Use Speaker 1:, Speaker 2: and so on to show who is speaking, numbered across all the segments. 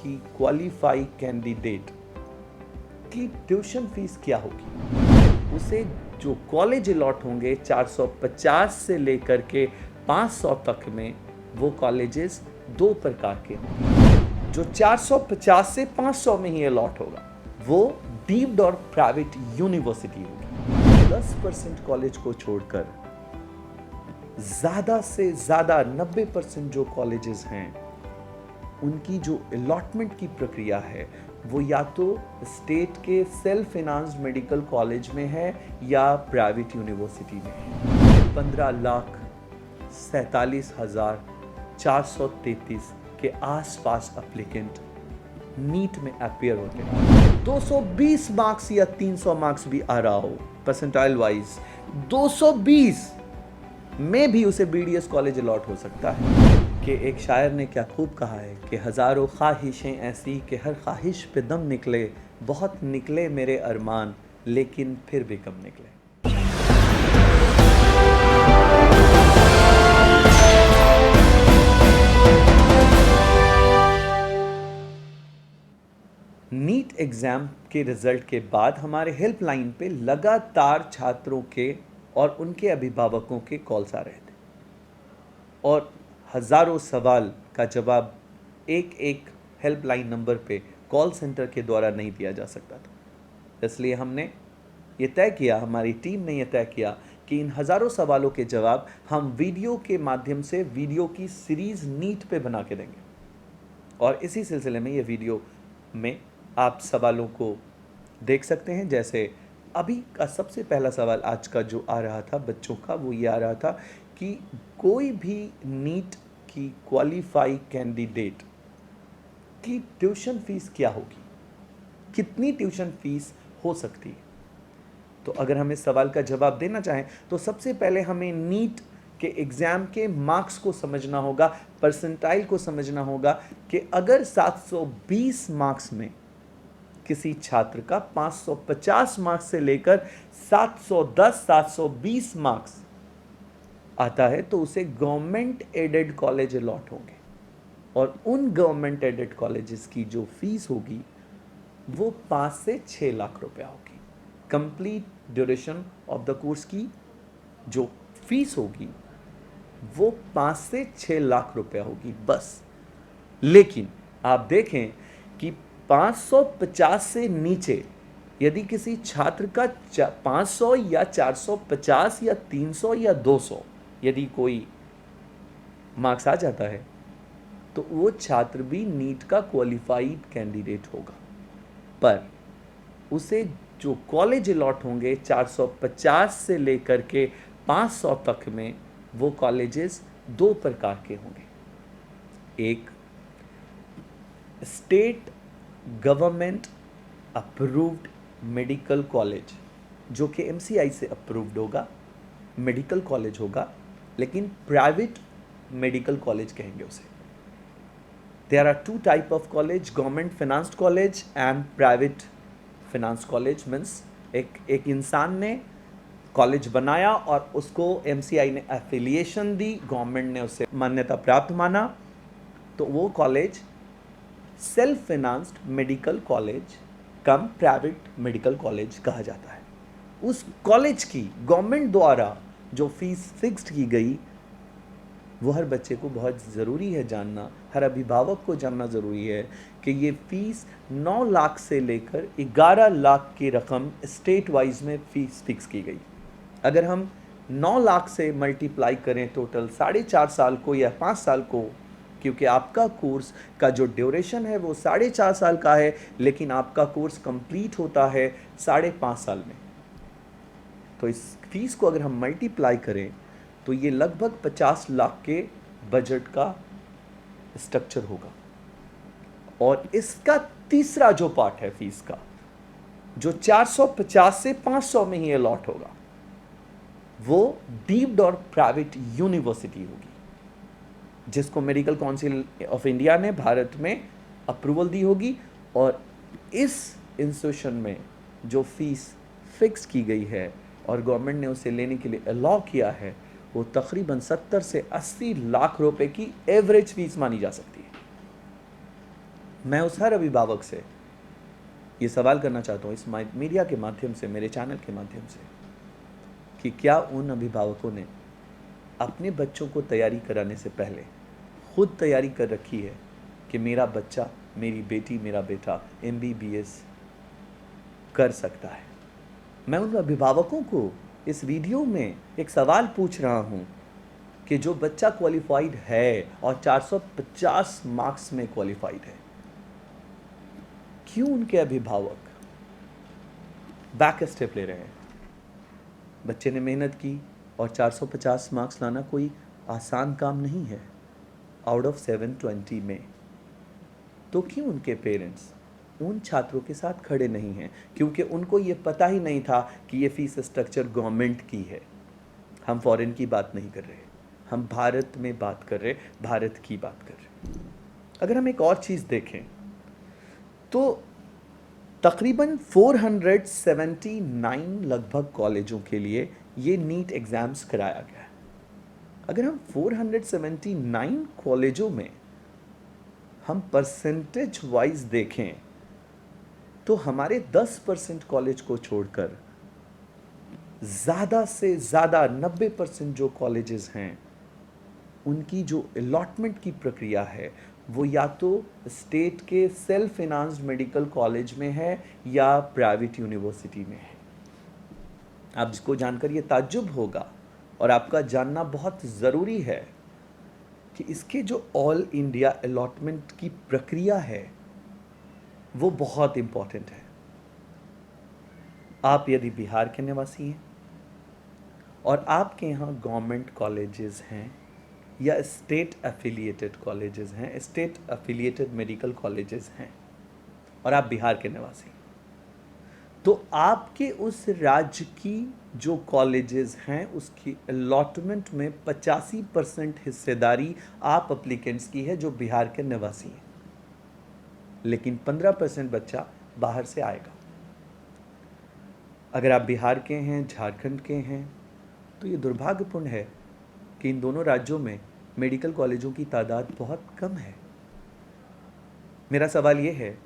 Speaker 1: की qualify candidate की tuition fees क्या होगी। उसे जो कॉलेज अलॉट होंगे 450 से लेकर के 500 तक में, वो कॉलेजेस दो प्रकार के होंगे। जो 450 से 500 में ही अलॉट होगा वो डीम्ड और प्राइवेट यूनिवर्सिटी होगी। 10% कॉलेज को छोड़कर ज्यादा से ज्यादा 90% जो कॉलेजेस हैं उनकी जो अलॉटमेंट की प्रक्रिया है वो या तो स्टेट के सेल्फ फाइनेंस्ड मेडिकल कॉलेज में है या प्राइवेट यूनिवर्सिटी में है। 15,47,433 के आसपास एप्लीकेंट नीट में अपियर होते हैं। 220 मार्क्स या 300 मार्क्स भी आ रहा हो परसेंटाइल वाइज, 220 में भी उसे बीडीएस कॉलेज अलॉट हो सकता है। कि एक शायर ने क्या खूब कहा है कि हजारों ख्वाहिशें ऐसी कि हर ख्वाहिश पे दम निकले, बहुत निकले मेरे अरमान लेकिन फिर भी कम निकले। नीट एग्जाम के रिजल्ट के बाद हमारे हेल्पलाइन पे लगातार छात्रों के और उनके अभिभावकों के कॉल्स आ रहे थे और हजारों सवाल का जवाब एक एक हेल्पलाइन नंबर पे कॉल सेंटर के द्वारा नहीं दिया जा सकता था। इसलिए हमने ये तय किया, हमारी टीम ने यह तय किया कि इन हजारों सवालों के जवाब हम वीडियो के माध्यम से वीडियो की सीरीज नीट पे बना के देंगे। और इसी सिलसिले में ये वीडियो में आप सवालों को देख सकते हैं। जैसे अभी का सबसे पहला सवाल आज का जो आ रहा था बच्चों का, वो ये आ रहा था कि कोई भी नीट की क्वालिफाई कैंडिडेट की ट्यूशन फीस क्या होगी, कितनी ट्यूशन फीस हो सकती है। तो अगर हम इस सवाल का जवाब देना चाहें तो सबसे पहले हमें नीट के एग्जाम के मार्क्स को समझना होगा, परसेंटाइल को समझना होगा कि अगर 720 मार्क्स में किसी छात्र का 550 मार्क्स से लेकर 710 720 मार्क्स आता है तो उसे गवर्नमेंट एडेड कॉलेज अलॉट होंगे और उन गवर्नमेंट एडेड कॉलेजेस की जो फीस होगी वो 5 से 6 लाख रुपया होगी। Complete duration of the course की जो फीस होगी वो 5 से 6 लाख रुपया होगी बस। लेकिन आप देखें कि 550 से नीचे यदि किसी छात्र का 500 या 450 या 300 या 200 यदि कोई मार्क्स आ जाता है तो वो छात्र भी नीट का क्वालिफाइड कैंडिडेट होगा, पर उसे जो कॉलेज अलॉट होंगे 450 से लेकर के 500 तक में, वो कॉलेजेस दो प्रकार के होंगे। एक state government approved medical college जो कि एमसीआई से अप्रूव्ड होगा, मेडिकल कॉलेज होगा, लेकिन प्राइवेट मेडिकल कॉलेज कहेंगे उसे। There are two type of college, government financed college and private finance college. Means एक इंसान ने कॉलेज बनाया और उसको एमसीआई ने एफिलिएशन दी, गवर्नमेंट ने उसे मान्यता प्राप्त माना, तो वो college self financed medical college cum private medical college कहा जाता है। उस कॉलेज की गवर्नमेंट द्वारा जो फीस फिक्स्ड की गई वो हर बच्चे को बहुत ज़रूरी है जानना, हर अभिभावक को जानना ज़रूरी है कि ये फीस 9 लाख से लेकर 11 लाख की रकम स्टेट वाइज में फीस फिक्स की गई। अगर हम 9 लाख से मल्टीप्लाई करें टोटल 4.5 साल को या 5 साल को, क्योंकि आपका कोर्स का जो ड्यूरेशन है वो 4.5 साल का है, लेकिन आपका कोर्स कंप्लीट होता है 5.5 साल में, तो इस फीस को अगर हम मल्टीप्लाई करें तो ये लगभग 50 लाख के बजट का स्ट्रक्चर होगा। और इसका तीसरा जो पार्ट है फीस का, जो 450 से 500 में ही अलॉट होगा, वो डीम्ड और प्राइवेट यूनिवर्सिटी होगी जिसको मेडिकल काउंसिल ऑफ इंडिया ने भारत में अप्रूवल दी होगी। और इस इंस्टीट्यूशन में जो फीस फिक्स की गई है और गवर्नमेंट ने उसे लेने के लिए अलाउ किया है वो तकरीबन 70 से 80 लाख रुपए की एवरेज फीस मानी जा सकती है। मैं उस हर अभिभावक से ये सवाल करना चाहता हूँ इस मीडिया के माध्यम से, मेरे चैनल के माध्यम से, कि क्या उन अभिभावकों ने अपने बच्चों को तैयारी कराने से पहले खुद तैयारी कर रखी है कि मेरा बच्चा, मेरी बेटी, मेरा बेटा MBBS कर सकता है। मैं उन अभिभावकों को इस वीडियो में एक सवाल पूछ रहा हूँ कि जो बच्चा क्वालिफाइड है और 450 मार्क्स में क्वालिफाइड है, क्यों उनके अभिभावक बैक स्टेप ले रहे हैं? बच्चे ने मेहनत की और 450 मार्क्स लाना कोई आसान काम नहीं है आउट ऑफ 720 में। तो क्यों उनके पेरेंट्स उन छात्रों के साथ खड़े नहीं हैं? क्योंकि उनको ये पता ही नहीं था कि ये फीस स्ट्रक्चर गवर्नमेंट की है। हम फॉरेन की बात नहीं कर रहे, हम भारत में बात कर रहे, भारत की बात कर रहे। अगर हम एक और चीज़ देखें तो तकरीबन 479 लगभग कॉलेजों के लिए ये नीट एग्ज़ाम्स कराया गया है। अगर हम 479 कॉलेजों में हम परसेंटेज वाइज देखें तो हमारे 10% कॉलेज को छोड़कर ज़्यादा से ज़्यादा 90% जो कॉलेजेस हैं उनकी जो अलॉटमेंट की प्रक्रिया है वो या तो स्टेट के सेल्फ फाइनेंस्ड मेडिकल कॉलेज में है या प्राइवेट यूनिवर्सिटी में है। आप जिसको जानकर ये ताज्जुब होगा और आपका जानना बहुत ज़रूरी है कि इसके जो ऑल इंडिया अलॉटमेंट की प्रक्रिया है वो बहुत इम्पॉर्टेंट है। आप यदि बिहार के निवासी हैं और आपके यहाँ गवर्नमेंट कॉलेजेस हैं या स्टेट एफिलिएटेड कॉलेजेस हैं, स्टेट एफिलिएटेड मेडिकल कॉलेजेस हैं और आप बिहार के निवासी, तो आपके उस राज्य की जो कॉलेजेस हैं उसकी अलॉटमेंट में 85% हिस्सेदारी आप अप्लीकेंट्स की है जो बिहार के निवासी हैं, लेकिन 15% बच्चा बाहर से आएगा। अगर आप बिहार के हैं, झारखंड के हैं, तो ये दुर्भाग्यपूर्ण है कि इन दोनों राज्यों में मेडिकल कॉलेजों की तादाद बहुत कम है। मेरा सवाल ये है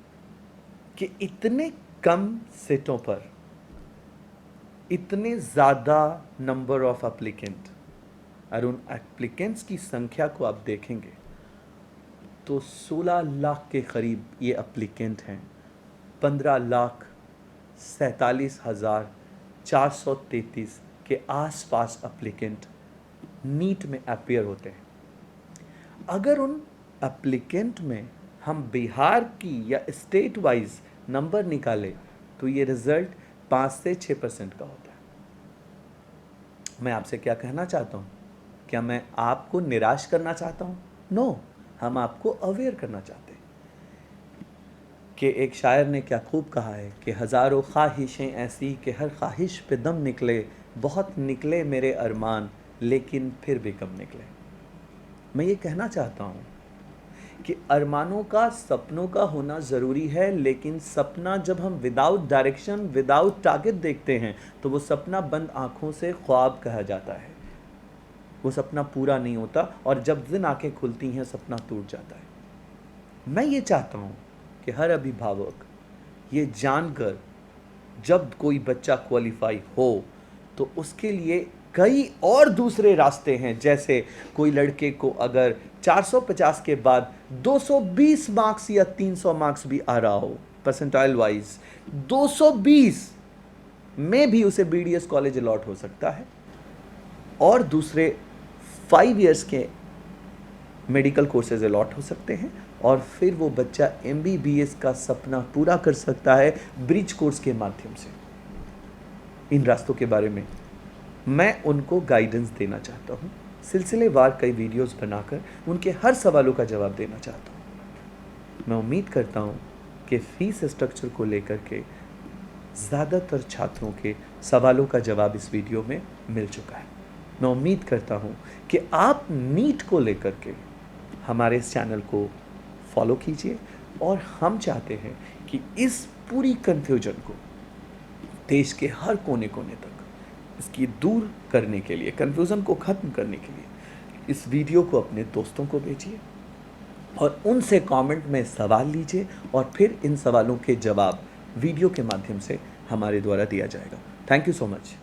Speaker 1: कि इतने कम सीटों पर इतने ज़्यादा नंबर ऑफ एप्लीकेंट, और उन एप्लीकेंट्स की संख्या को आप देखेंगे तो 16 लाख के करीब ये एप्लीकेंट हैं। 15,47,433 के आसपास एप्लीकेंट नीट में अपीयर होते हैं। अगर उन एप्लीकेंट में हम बिहार की या स्टेट वाइज नंबर निकालें तो ये रिज़ल्ट 5 से 6% का होता है। मैं आपसे क्या कहना चाहता हूँ? क्या मैं आपको निराश करना चाहता हूँ? नो, हम आपको अवेयर करना चाहते हैं कि एक शायर ने क्या खूब कहा है कि हज़ारों ख्वाहिशें ऐसी कि हर ख्वाहिश पे दम निकले, बहुत निकले मेरे अरमान लेकिन फिर भी कम निकले। मैं ये कहना चाहता हूँ कि अरमानों का, सपनों का होना ज़रूरी है, लेकिन सपना जब हम विदाउट डायरेक्शन, विदाउट टारगेट देखते हैं तो वो सपना बंद आँखों से ख्वाब कहा जाता है। वो सपना पूरा नहीं होता और जब दिन आंखें खुलती हैं सपना टूट जाता है। मैं ये चाहता हूँ कि हर अभिभावक ये जानकर जब कोई बच्चा क्वालिफाई हो तो उसके लिए कई और दूसरे रास्ते हैं। जैसे कोई लड़के को अगर 450 के बाद 220 मार्क्स या 300 मार्क्स भी आ रहा हो परसेंटाइल वाइज, 220 में भी उसे BDS कॉलेज अलॉट हो सकता है और दूसरे 5 इयर्स के मेडिकल कोर्सेज अलॉट हो सकते हैं और फिर वो बच्चा MBBS का सपना पूरा कर सकता है ब्रिज कोर्स के माध्यम से। इन रास्तों के बारे में मैं उनको गाइडेंस देना चाहता हूँ, सिलसिलेवार कई वीडियोस बनाकर उनके हर सवालों का जवाब देना चाहता हूँ। मैं उम्मीद करता हूँ कि फ़ीस स्ट्रक्चर को लेकर के ज़्यादातर छात्रों के सवालों का जवाब इस वीडियो में मिल चुका है। मैं उम्मीद करता हूँ कि आप नीट को लेकर के हमारे इस चैनल को फॉलो कीजिए और हम चाहते हैं कि इस पूरी कन्फ्यूजन को देश के हर कोने कोने तक इसकी दूर करने के लिए, कन्फ्यूज़न को ख़त्म करने के लिए इस वीडियो को अपने दोस्तों को भेजिए, और उनसे कमेंट में सवाल लीजिए और फिर इन सवालों के जवाब वीडियो के माध्यम से हमारे द्वारा दिया जाएगा। Thank you so much.